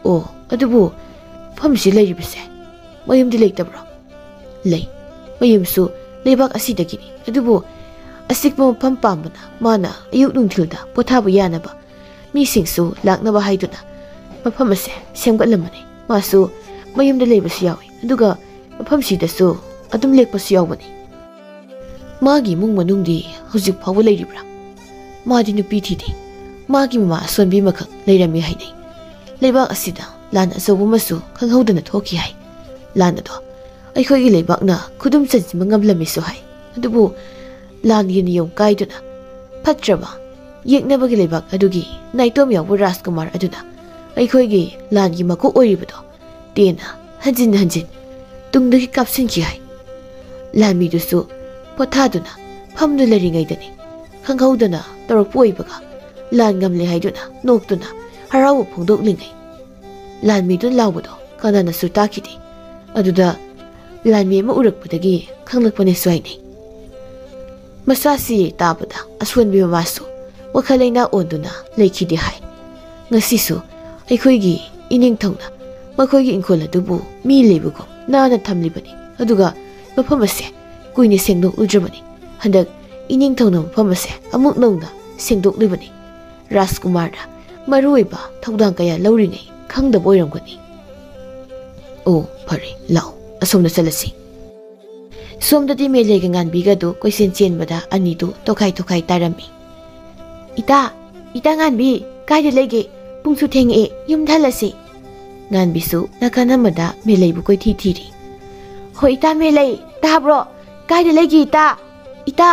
ꯑꯣ ꯑꯗꯨꯕꯨ ꯃꯐꯝꯁꯤ ꯂꯩꯔꯤꯕꯁꯦ ꯃꯌꯨꯝꯗꯤ ꯂꯩꯇꯕ꯭ꯔꯣ ꯂꯩ ꯃꯌꯨꯝꯁꯨ ꯂꯩꯕꯥꯛ ꯑꯁꯤꯗꯒꯤꯅꯤ ꯑꯗꯨꯕꯨ ꯑꯁꯤꯛꯄ ꯃꯐꯝ ꯄꯥꯝꯕꯅ ꯃꯥꯅ ꯑꯌꯨꯛ ꯅꯨꯡꯊꯤꯜꯗ ꯄꯣꯊꯥꯕ ꯌꯥꯅꯕ ꯃꯤꯁꯤꯡꯁꯨ ꯂꯥꯛꯅꯕ ꯍꯥꯏꯗꯨꯅ ꯃꯐꯝ ꯑꯁꯦ ꯁꯦꯝꯒꯠꯂꯝꯕꯅꯤ ꯃꯥꯁꯨ ꯃꯌꯨꯝꯗ ꯂꯩꯕꯁꯨ ꯌꯥꯎꯏ ꯑꯗꯨꯒ ꯃꯐꯝꯁꯤꯗꯁꯨ ꯑꯗꯨꯝ ꯂꯦꯛꯄꯁꯨ ꯌꯥꯎꯕꯅꯤ ꯃꯥꯒꯤ ꯏꯃꯨꯡ ꯃꯅꯨꯡꯗꯤ ꯍꯧꯖꯤꯛ ꯐꯥꯎꯕ ꯂꯩꯔꯤꯕ꯭ꯔꯥ ꯃꯥꯗꯤ ꯅꯨꯄꯤ ꯊꯤꯗꯦ ꯃꯥꯒꯤ ꯃꯃꯥ ꯑꯁꯣꯟꯕꯤ ꯑꯃꯈꯛ ꯂꯩꯔꯝꯃꯤ ꯍꯥꯏꯅꯩ ꯂꯩꯕꯥꯛ ꯑꯁꯤꯗ ꯂꯥꯟ ꯑꯆꯧꯕ ꯑꯃꯁꯨ ꯈꯪꯍꯧꯗꯅ ꯊꯣꯛꯈꯤ ꯍꯥꯏ ꯂꯥꯟ ꯑꯗꯣ ꯑꯩꯈꯣꯏꯒꯤ ꯂꯩꯕꯥꯛꯅ ꯈꯨꯗꯨꯝ ꯆꯟꯁꯤꯟꯕ ꯉꯝꯂꯝꯃꯤꯁꯨ ꯍꯥꯏ ꯑꯗꯨꯕꯨ ꯂꯥꯟꯒꯤ ꯅꯤꯌꯣꯝ ꯀꯥꯏꯗꯨꯅ ꯐꯠꯇ꯭ꯔꯕ ꯌꯦꯛꯅꯕꯒꯤ ꯂꯩꯕꯥꯛ ꯑꯗꯨꯒꯤ ꯅꯥꯏꯇꯣꯝ ꯌꯥꯎꯕ ꯔꯥꯖꯀꯨꯃꯥꯔ ꯑꯗꯨꯅ ꯑꯩꯈꯣꯏꯒꯤ ꯂꯥꯟꯒꯤ ꯃꯀꯣꯛ ꯑꯣꯏꯔꯤꯕꯗꯣ ꯇꯦꯟꯅ ꯍꯟꯖꯤꯟ ꯇꯨꯡꯗꯒꯤ ꯀꯥꯞꯁꯤꯟꯈꯤ ꯍꯥꯏ ꯂꯥꯟꯃꯤꯗꯨꯁꯨ ꯄꯣꯊꯥꯗꯨꯅ ꯐꯝꯗꯨꯅ ꯂꯩꯔꯤꯉꯩꯗꯅꯤ ꯈꯪꯍꯧꯗꯅ ꯇꯧꯔꯛꯄ ꯑꯣꯏꯕꯒ ꯂꯥꯟ ꯉꯝꯂꯦ ꯍꯥꯏꯗꯨꯅ ꯅꯣꯛꯇꯨꯅ ꯍꯔꯥꯎꯕ ꯐꯣꯡꯗꯣꯛꯂꯤꯉꯩ ꯂꯥꯟꯃꯤꯗꯨꯅ ꯂꯥꯎꯕꯗꯣ ꯀꯅꯥꯅꯁꯨ ꯇꯥꯈꯤꯗꯦ ꯑꯗꯨꯗ ꯂꯥꯟꯃꯤ ꯑꯃ ꯎꯔꯛꯄꯗꯒꯤ ꯈꯪꯂꯛꯄꯅꯦꯁꯨ ꯍꯥꯏꯅꯩ ꯃꯆꯥꯁꯤ ꯇꯥꯕꯗ ꯑꯁꯣꯟꯕꯤ ꯃꯃꯥꯁꯨ ꯋꯥꯈꯜ ꯂꯩꯅꯥ ꯑꯣꯟꯗꯨꯅ ꯂꯩꯈꯤꯗꯦ ꯍꯥꯏ ꯉꯁꯤꯁꯨ ꯑꯩꯈꯣꯏꯒꯤ ꯏꯅꯤꯡꯊꯧꯅ ꯃꯈꯣꯏꯒꯤ ꯏꯪꯈꯣꯜ ꯑꯗꯨꯕꯨ ꯃꯤ ꯂꯩꯕꯒꯨꯝ ꯅꯥꯟꯅ ꯊꯝꯂꯤꯕꯅꯤ ꯑꯗꯨꯒ ꯃꯐꯝ ꯑꯁꯦ ꯀꯨꯏꯅ ꯁꯦꯡꯗꯣꯛꯂꯨꯗ꯭ꯔꯕꯅꯤ ꯍꯟꯗꯛ ꯏꯅꯤꯡꯊꯧꯅ ꯃꯐꯝ ꯑꯁꯦ ꯑꯃꯨꯛ ꯅꯧꯅ ꯁꯦꯡꯗꯣꯛꯂꯤꯕꯅꯤ ꯔꯥꯖꯀꯨꯃꯥꯔꯅ ꯃꯔꯨꯑꯣꯏꯕ ꯊꯧꯗꯥꯡ ꯀꯌꯥ ꯂꯧꯔꯤꯉꯩ ꯈꯪꯗꯕ ꯑꯣꯏꯔꯝꯒꯅꯤ ꯑꯣ ꯐꯔꯦ ꯂꯥꯛꯑꯣ ꯑꯁꯣꯝꯗ ꯆꯠꯂꯁꯤ ꯁꯣꯝꯗꯗꯤ ꯃꯦꯂꯩꯒ ꯉꯥꯟꯕꯤꯒꯗꯨ ꯀꯣꯏꯆꯦꯟ ꯆꯦꯟꯕꯗ ꯑꯅꯤꯗꯨ ꯇꯣꯈꯥꯏ ꯇꯥꯔꯝꯃꯤ ꯏꯇꯥ ꯉꯥꯟꯕꯤ ꯀꯥꯏꯗ ꯂꯩꯒꯦ ꯄꯨꯡꯁꯨ ꯊꯦꯡꯉꯛꯑꯦ ꯌꯨꯝꯗ ꯍꯜꯂꯁꯤ ꯉꯥꯟꯕꯤꯁꯨ ꯅꯥꯀꯟ ꯑꯃꯗ ꯃꯦꯂꯩꯕꯨ ꯀꯣꯏꯊꯤ ꯊꯤꯔꯤ ꯍꯣꯏ ꯏꯇꯥ ꯃꯦꯂꯩ ꯇꯥꯕ꯭ꯔꯣ ꯀꯥꯏꯗ ꯂꯩꯒꯦ ꯏꯇꯥ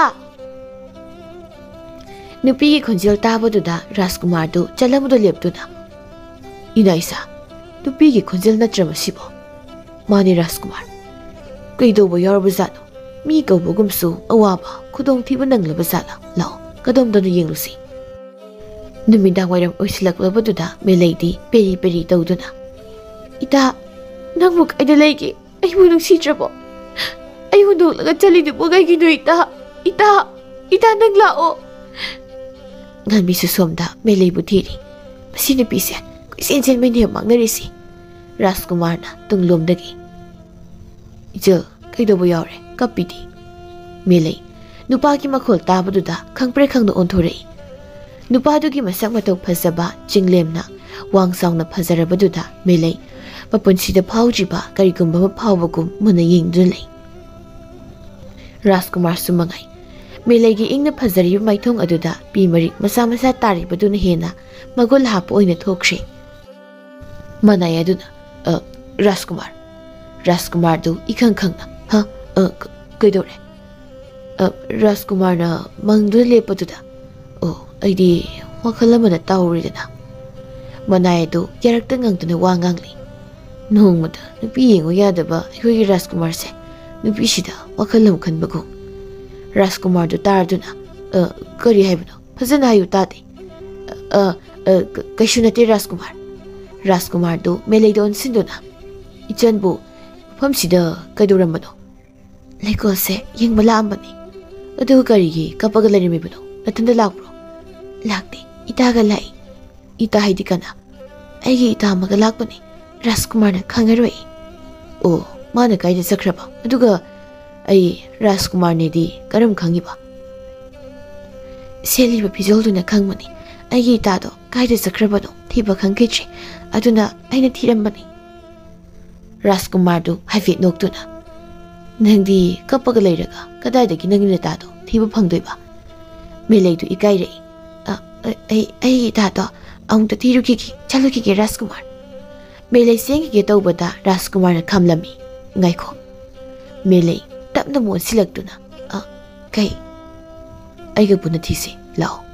ꯅꯨꯄꯤꯒꯤ ꯈꯣꯟꯖꯦꯜ ꯇꯥꯕꯗꯨꯗ ꯔꯥꯖꯀꯨꯃꯥꯔꯗꯨ ꯆꯠꯂꯝꯕꯗꯣ ꯂꯦꯞꯇꯨꯅ ꯏꯅꯥꯏꯁꯥ ꯅꯨꯄꯤꯒꯤ ꯈꯣꯟꯖꯦꯜ ꯅꯠꯇ꯭ꯔꯕ ꯁꯤꯕꯣ ꯃꯥꯅꯤ ꯔꯥꯖꯀꯨꯃꯥꯔ ꯀꯩꯗꯧꯕ ꯌꯥꯎꯔꯕꯖꯥꯠꯅꯣ ꯃꯤ ꯀꯧꯕꯒꯨꯝꯁꯨ ꯑꯋꯥꯕ ꯈꯨꯗꯣꯡꯊꯤꯕ ꯅꯪꯂꯕꯖꯥꯠꯂ ꯂꯥꯛꯑꯣ ꯀꯗꯣꯝꯗꯅꯣ ꯌꯦꯡꯂꯨꯁꯤ ꯅꯨꯃꯤꯗꯥꯡ ꯋꯥꯏꯔꯝ ꯑꯣꯏꯁꯤꯜꯂꯛꯂꯕꯗꯨꯗ ꯃꯦꯂꯩꯗꯤ ꯄꯦꯔꯤ ꯇꯧꯗꯨꯅ ꯏꯇꯥ ꯅꯪꯕꯨ ꯀꯥꯏꯗ ꯂꯩꯒꯦ ꯑꯩꯕꯨ ꯅꯨꯡꯁꯤꯗ꯭ꯔꯕꯣ ꯑꯩ ꯍꯨꯟꯗꯣꯛꯂꯒ ꯆꯠꯂꯤꯗꯨꯕꯨ ꯀꯩꯒꯤꯅꯣ ꯏꯇꯥ ꯅꯪ ꯂꯥꯛꯑꯣ ꯉꯥꯟꯕꯤꯁꯨ ꯁꯣꯝꯗ ꯃꯦꯂꯩꯕꯨ ꯊꯤꯔꯤ ꯃꯁꯤ ꯅꯨꯄꯤꯁꯦ ꯀꯣꯏꯆꯦꯟ ꯆꯦꯟꯕꯩꯅꯦ ꯃꯥꯡꯅꯔꯤꯁꯤ ꯔꯥꯖꯀꯨꯃꯥꯔꯅ ꯇꯨꯡꯂꯣꯝꯗꯒꯤ ꯏꯆꯜ ꯀꯩꯗꯧꯕ ꯌꯥꯎꯔꯦ ꯀꯞꯄꯤꯗꯤ ꯃꯦꯂꯩ ꯅꯨꯄꯥꯒꯤ ꯃꯈꯣꯜ ꯇꯥꯕꯗꯨꯗ ꯈꯪꯄ꯭ꯔꯦꯛ ꯈꯪꯅ ꯑꯣꯟꯊꯣꯔꯛꯏ ꯅꯨꯄꯥꯗꯨꯒꯤ ꯃꯁꯛ ꯃꯇꯧ ꯐꯖꯕ ꯆꯤꯡꯂꯦꯝꯅ ꯋꯥꯡ ꯆꯥꯎꯅ ꯐꯖꯔꯕꯗꯨꯗ ꯃꯦꯂꯩ ꯃꯄꯨꯟꯁꯤꯗ ꯐꯥꯎꯗ꯭ꯔꯤꯕ ꯀꯔꯤꯒꯨꯝꯕ ꯑꯃ ꯐꯥꯎꯕꯒꯨꯝ ꯃꯨꯟꯅ ꯌꯦꯡꯗꯨꯅ ꯂꯩ ꯔꯥꯖꯀꯨꯃꯥꯔꯁꯨ ꯃꯉꯥꯏ ꯃꯦꯂꯩꯒꯤ ꯏꯪꯅ ꯐꯖꯔꯤꯕ ꯃꯥꯏꯊꯣꯡ ꯑꯗꯨꯗ ꯄꯤ ꯃꯔꯤꯛ ꯃꯆꯥ ꯇꯥꯔꯤꯕꯗꯨꯅ ꯍꯦꯟꯅ ꯃꯒꯨꯟ ꯍꯥꯞꯄ ꯑꯣꯏꯅ ꯊꯣꯛꯈ꯭ꯔꯦ ꯃꯅꯥꯏ ꯑꯗꯨꯅ ꯔꯥꯖꯀꯨꯃꯥꯔꯗꯨ ꯏꯈꯪ ꯈꯪꯅ ꯀꯩꯗꯧꯔꯦ ꯔꯥꯖꯀꯨꯃꯥꯔꯅ ꯃꯪꯗꯨꯅ ꯂꯦꯞꯄꯗꯨꯗ ꯑꯣ ꯑꯩꯗꯤ ꯋꯥꯈꯜ ꯑꯃꯗ ꯇꯥꯎꯔꯤꯗꯅ Manai adu yarakta ngangtuna wa ngangli. Nongmada nupi yengo yadaba aikoigi Rajkumar se nupi sida wakalam khanbagu. Rajkumar du tarduna kari haibano fazana hayu tade. Kaishu nate Rajkumar. Rajkumar du melei don sinduna. Ichanbu famsida kaidurambano. Laiko se yengba laambani. Adu karigi kapaga larimibano. Natanda lakbro. Lakte itaga lai. Ita haidi kana. Aigi ita maga lakbani. Rajkumar na khangaroi. Oh, mana kaida sakraba. Aduga ai Rajkumar ne di karam khangiba. Seliba pizoldu khangmani. Aigi ita do kaida sakraba do thiba khangkichi. Aduna aina thirambani. Rajkumar du haifit noktuna. Nangdi kapaga lairaga kadaidagi nangina tado thiba phangdoiba. Melei du ikai rei. Ai tado amta thirukiki chalukiki Rajkumar. Melei sengi tawbada Rajkumar na khamlami ngaiko. Melei tapna mon silaktuna. Kai aiga puna thisi lao.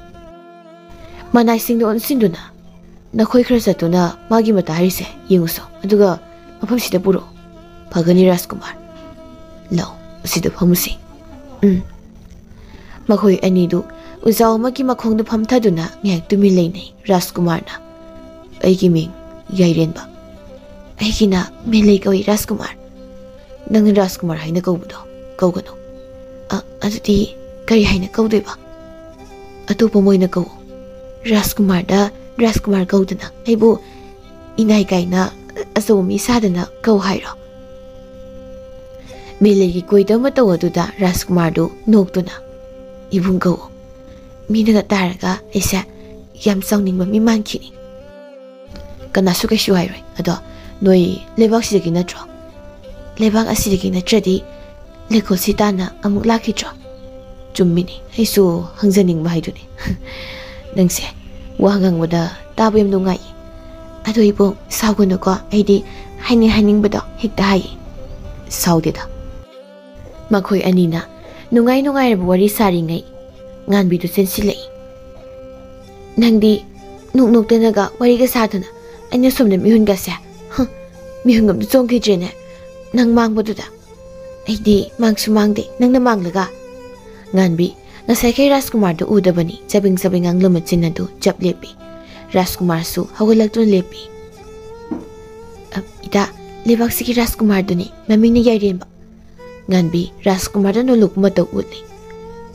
Manai singdo on sinduna. Nakhoi khara satuna magi mata harise yenguso. Aduga mafam sida puro. Phagani Rajkumar. Lao sida phamusi. Makhoi anidu uzaw magi makhongda phamthaduna ngek tumi leinai Rajkumar na. Aigi ming yairenba. Aigina melei koi Rajkumar. Nang Rajkumar haina kaubudo kaugano. Adudi kari haina kaudoiba. Atopa moina kau. Rajkumar da Rajkumar kaudana aibu inai kaina asomi sadana kau hairo. Melei ki koida mata waduda Rajkumar du noktuna. Ibung kau. Minaga taraga aisa yam sauningba miman kini. Kanasu kaishu hairoi. Ado noi lebak sidagi natro. Lebak asidagi natradi lekol sitana amuk lakitro. Jummini aisu hangzaning bahiduni. Nangse wahangang wada tabo yam nungai. Ado ibong saugono ko aidi haning bada hekta hai. Saudeda. Makhoi anina nungai wari sari ngai. Ngan bidu sensilei. Nangdi nuk tanaga wari ga sadana. Anya somna mihun ga sa. Mihungam du chongki jene. Nang mang baduda. Aidi mangsu mangde nang na manglaga. Nganbi nasai kay Rajkumar du udabani sabing ang lumatsin na du jab lepi. Rajkumar su hawalaktun lepi. Ita lebak siki Rajkumar du ni maming na yairin ba. Nganbi Rajkumar du nuluk mataw utli.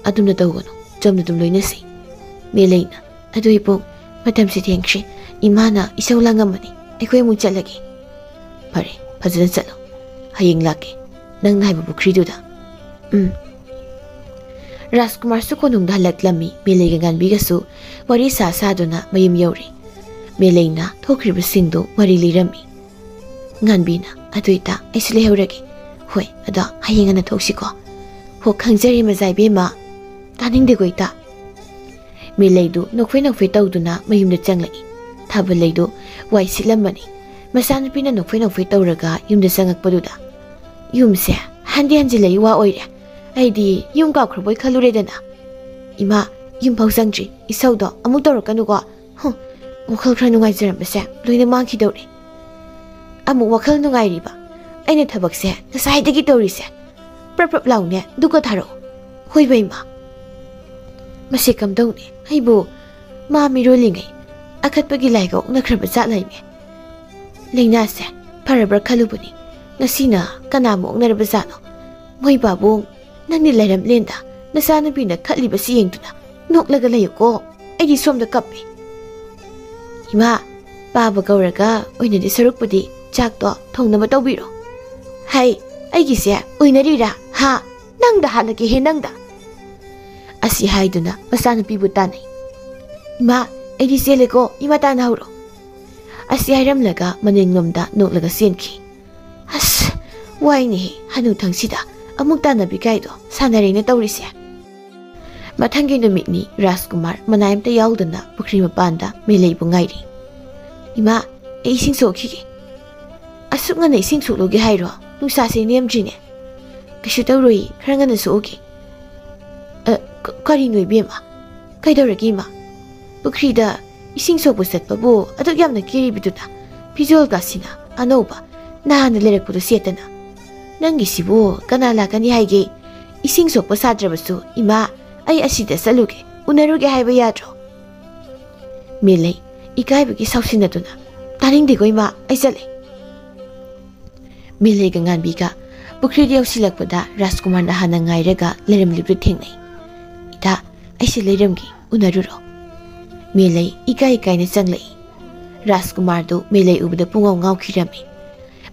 Adum na tawano jam na dumloy na si. Melei na adu ipong matam si tiyangshi imana isaw lang amani ay kuya mong tsalagi. Pare, pazalan salo. Haying laki. Nang naibubukri duda. Rajkumar su konong dahalag lami melei gangan bigasu wari sasado na mayim yauri. Melei na thokriba singdo wari lirami. Nganbi na aduita ay silihawragi. Hoy, ada hayingan na thoksiko. Ho khangjari mazay bema. Taning de goita. Melei du nokfay tawduna mayimda changlai. Thabalei du wai silamani. Masanapi na nokfay tawraga yumda sangakpaduda. Yumse handi hanjilai wa oire. Aidi yum kaukhraboi khaluredana. Ima yum phau sangdri isaudo amuk tawrakanugo. Wakhal khra nungaijarambase loina mangkhidore. Amuk wakhal nungairiba. Aina thabakse nasaidagi tawrise. Prap laune duka tharo. Hoiba ima. Masi kamdawne aibu ma mirolingai akhatpagi laiga oknakraba zatlaime. Leina se parabra khalubuni ngasina kanamo oknaraba zano. Moi babung nangni lairam lenda nasana bina khatliba si yengtuna noklaga layuko aidi somda kappe. Ima baba gauraga oinadi sarukpudi chakto thongnama tawbiro. Hai aigi se oinarira ha nangda halagi he nangda. Asi haiduna masanapi butanai. Ma aidi seleko ima tanahuro. Asi hairamlaga maninglomda noklaga senki. As waini hanu thangsida amuk tanabi kaido sanareina tawrise. Mathangi numitni Rajkumar manayamta yaudana pukri mapanda melei bu ngairi. Ima ising sokhigi. Asuk ngana ising suklogi hairo nungsa se nemjine. Kishu tawroi khara ngana soki. Kari noi bema. Kaidoragi ma. Bukrida ising sokbu setpabu aduk yamna kiribiduna pijol gasina anoba nahana lerakpudu setana nangi sibu kana lakani haige ising sokpa sadrabasu ima ai asida saluge unaruge haiba yadro Milay ikaibagi sausinaduna taringdigo ima ai chale Milay ga nganbiga pukridi yausilakpada Rajkumar na hana ngairaga leramlibdu thengnai ida aisi leiramgi unaruro Milay ikaina changlai Rajkumar do Milay ubda pungau ngaukhirami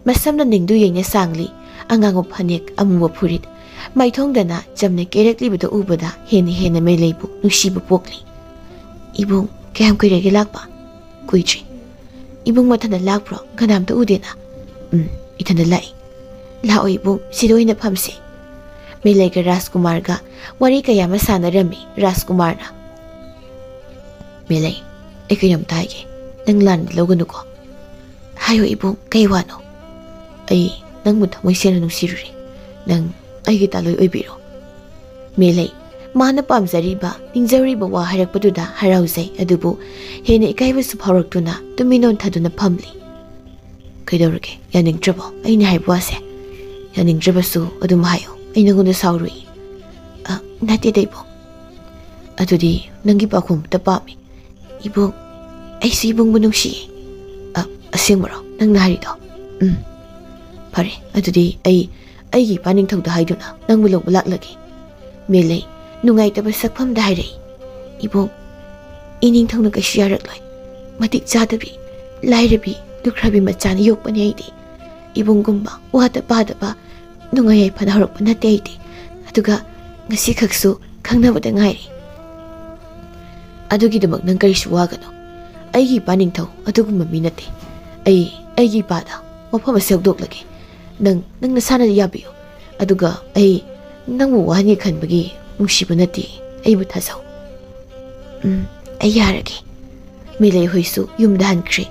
masamna ningdu yengna sangli angango phanek amuwa phurit maithongdana jamne kereklibdu ubada hena Milay bu nusibu pokli ibung kayam kuirege lakpa kuitri ibung mathana lakpro ganamta udena ithana lai lao ibung sidoina phamse Milay ga Rajkumar ga wari kaya masana rami Rajkumar na Milay ekayam taige nang lan loganu ko hayo ibung kay wano ay nang muthamoy sena nungsiruri nang ay gitaloy oibiro Milay mana pamzariba ningzariba wa harakpaduda harauzai adubu hena ikaibasu phawraktuna tuminon thaduna phamli kaidorage yaningdrabo aina haibwase yaningdrabasu adum hayo aina gunda saurui nate daibo adudi nangi pakhum tapami ibung aisi ibung bunungsi asengmaro nang naharido pare adudi aigi paning thawda haiduna nang bulok laklagi Milay nungai taba sakpham da hairei ibung ining thongna kaisi yarakloi matik chadabi lairabi dukhrabi machani yokpani aidi ibung gumba wata padaba nungai ai phana horokpa nate aidi aduga ngasi khaksu khangnabada ngairi adugi damak nang karisu wagano aigi paning thaw adugumba mi nate aigi pada mafam sekdoklage nang nasana yabiyo aduga ai nangbu wani khanbagi nungsiba nate aibu thasau ai yarage Milay hoisu yumda hankre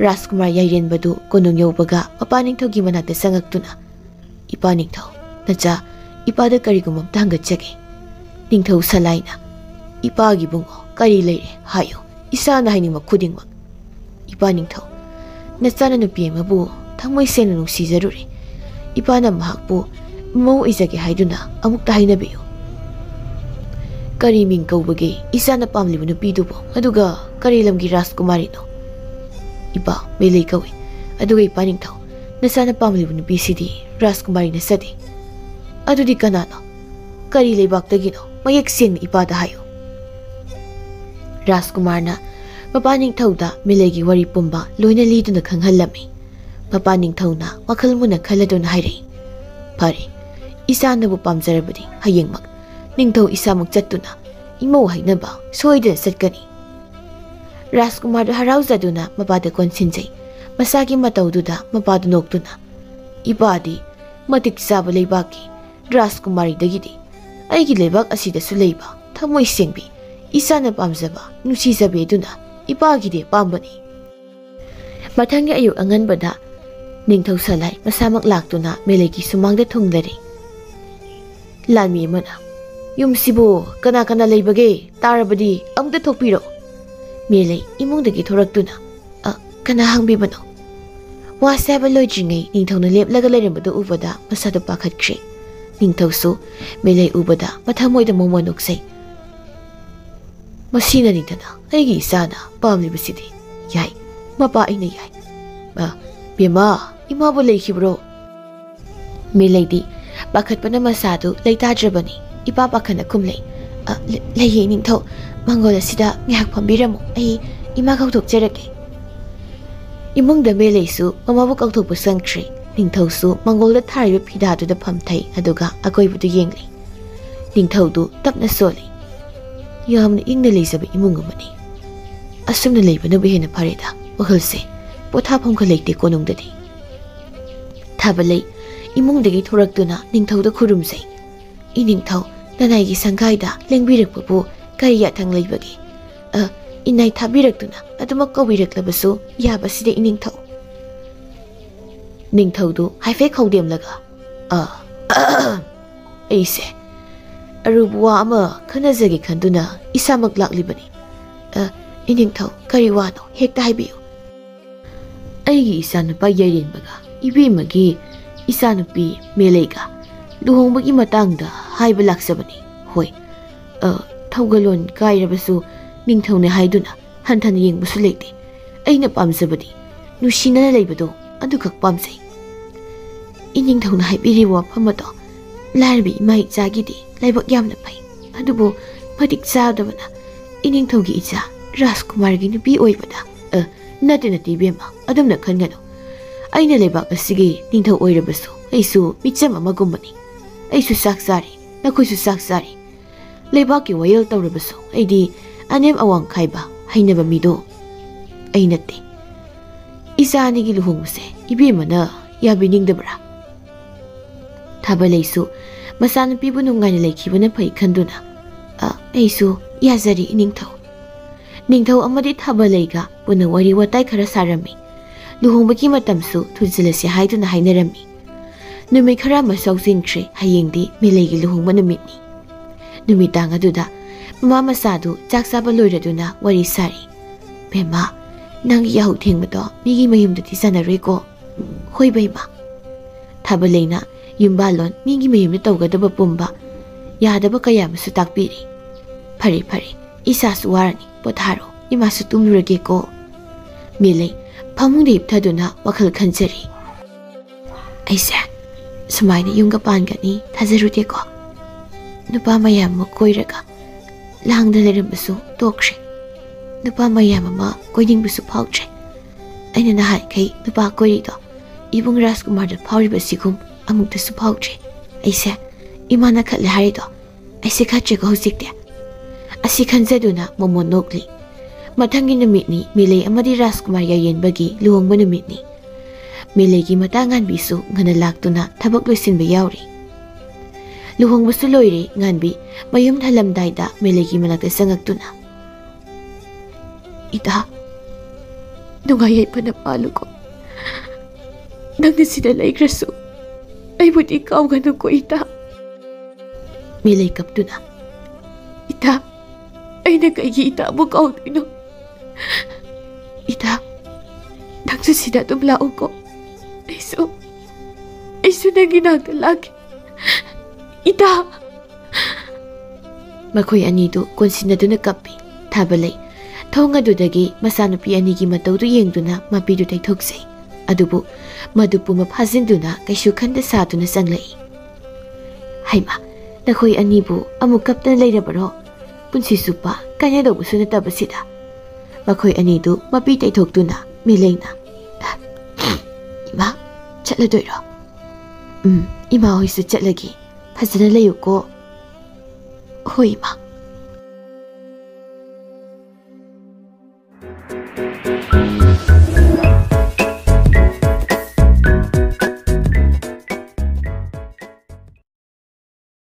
Rajkumar yairen badu konung yobaga mapaning thogi manata sangaktuna ipaning thaw nacha ipada karigumam thangatjage ningthau salaina ipagi bungo kari leire hayo isana hainingma khudingma ipaning thaw nachana nupi mabu thangmoi sena nungsi jaruri ipana mahakpu mau izage haiduna amukta hainabiyo kari ming kaubage isana pamlibu nupidubo aduga kari lamgi Rajkumari no ipa Milay kawi aduga ipaning thaw nasana pamlibu nupisidi Rajkumari na sadi adudi kanano kari leibaktagino mayek sengna ipada hayo Rajkumar na mapaning thawda Milay gi wari pumba loina liduna khanghalami mapaning thawna wakhal muna khaladuna hairei pare isana bu pamjarabadi hayengmak ningthau isamak chattuna imau hainaba soidana satkani Rajkumar harauzaduna mapada konsinjai masagi mataududa mapadu noktuna ibadi matik saba leibaki Rajkumari dagidi aigi leibak asida su leiba thamoi sengbi isana pamjaba nusijabe duna ibagi de pambani mathangi ayu anganbada ningthau salai masamak laktuna Milay gi sumangda thunglari Lami mana yumsibo kana leibage tarabadi amda thokpiro Milay imungdagi thoraktuna kana hangbibano wasaba loijingai ningthawna leplaga leirambadu ubada masada pakhatkre ningthawsu Milay ubada mathamoida momonuksai masina nitana aigi isana pamlibasidi yai mapa aina yai bema imabu leikibro Milay di pakhatpana masadu leitajrabani ipa pakhana kumlei leiye ningthau mangola sida ngak phambiramo ai ima kauthok jerake imungda Milay su mamabu kauthok pusangtre ningthau su mangolda thariba phidadu da phamthai aduga akoibudu yengli ningthau du tapna soli yamna ingna leijabe imung amani asumna leibana behena phareda wakhalse potha phomkha leite konungdadi thabalei imungdagi thoraktuna ningthauda khurumsai iningthau nanaigi sangkaida lengbirakpabu kariya thang leibagi inai thabiraktuna aduma kawiraklabasu yabaside iningthau ningthaudu haife khaudemlaga aise arubuwa ama khanajagi khanduna isamak laklibani इनिंथौ करी वानो हेक्ता हाइबियो अैगी इसानुपा यैरेनबगा इबेमगी इसानुपी मेलेगा लुहोंबगी मतंगदा हाइब लाक्सबनी होय थौगलोन कायरबसु निंथौने हाइदुना हंथन येंबसु लेते अैना पामजबदी नुसिना लेबदो अदुखक पामसै इनिंथौना हाइबिरि वाफमदो लारबी इमा इचागिदि लाइबक यामना फै अदुबो मतिक चादबना इनिंथौगी इचा राजकुमारगी नुपी ओइबदा नते नते बेमा अदुमना खनगनो अैना लेबाक असिगी निंथौ ओइरबसु ऐसु मिचम अमगुमबनी ऐसु साक्सारी नखोइसु साक्सारी लेबाकी वयल तौरबसु ऐदी अनेम अवांग खाइबा हैनबा मिदो ऐ नते इसानिगी लुहोंगसे इबेमना याबिनिंगदबरा थाबलैसु मसानुपीबु नुंगाइना लेखिबना फै खंदुना ऐसु याजरी निंथौ अमदि थाबलैगा पुना वरी वताई खरा सारमी लुहोंबकी मतमसु थुजिलसे हाइदुना हाइनरमी नुमि खरा मसौजिंख्रे हयेंदी मिलेगी लुहोंबा नुमितनी नुमितांग अदुदा ममा मसादु चाक चाबा लोइरदुना वरी सारी बेमा नंग याहु थेंगबदो मिगी मयुमदति सनरेको होय बैमा थाबलैना युम्बालोन मिगी मयुमद तौगदबा पुंबा यादबा कयामसु ताकपीरी फरे फरे इसासु वारनी पोथारो इमासु तुमरुरगेको मिलै फमुंग हिप्थदुना वखल खंजरी ऐसे सुमाइना युंगा पानगनी थाजरुदेको नुपा मयाम कोइरगा लांगदा लेरबसु तोख्रे नुपा मयाम मा कोइनिंगबसु फाउत्रे ऐना नहाइखै नुपा कोइरिदो इबुंग राजकुमार फाउरिबसिगुम अमुक्तसु फाउत्रे ऐसे इमाना खले हारिदो ऐसे खात्रेको हौजिकते असी खंजदुना मोमो नोकली मथंगी नुमितनी मिलै अमदि राजकुमार यायेनबगी लुहोंगबा नुमितनी मिलैगी मतांगानबीसु ngana लाक्तुना थबक लोइसिनबा याउरी लुहोंगबसु लोइरे nganbi mayum thalamdaida मिलैगी मनक्ते संगक्तुना इदा नुंगायै पना पालुको नंगने सिदा लैग्रसु अइबुदि काउगनुको इदा मिलै कप्तुना इदा अइना कइगी इदा बु काउदिनो इदा नंगसु सिदा तुम लाउको ऐसु नंगी नागदा लागे इदा मखोय अनिदु कोनसिनदुना कप्पी थाबलै थोंग अदुदगी मसानुपी अनिगी मतौदु येंगदुना मापीदु तैथोक्सै अदुबु मदुपु मफाजिंदुना कैसु खंद सादुना संगलै हाइमा नखोय अनिबु अमु कप्तन लैरबरो पुंसि सुपा कायदौबसु नतबसिदा मखोय अनिदु मापी तैथोक्तुना मिलैना इमा चलदोइरो इमा होइसु चलगी फजना लैयुको होय इमा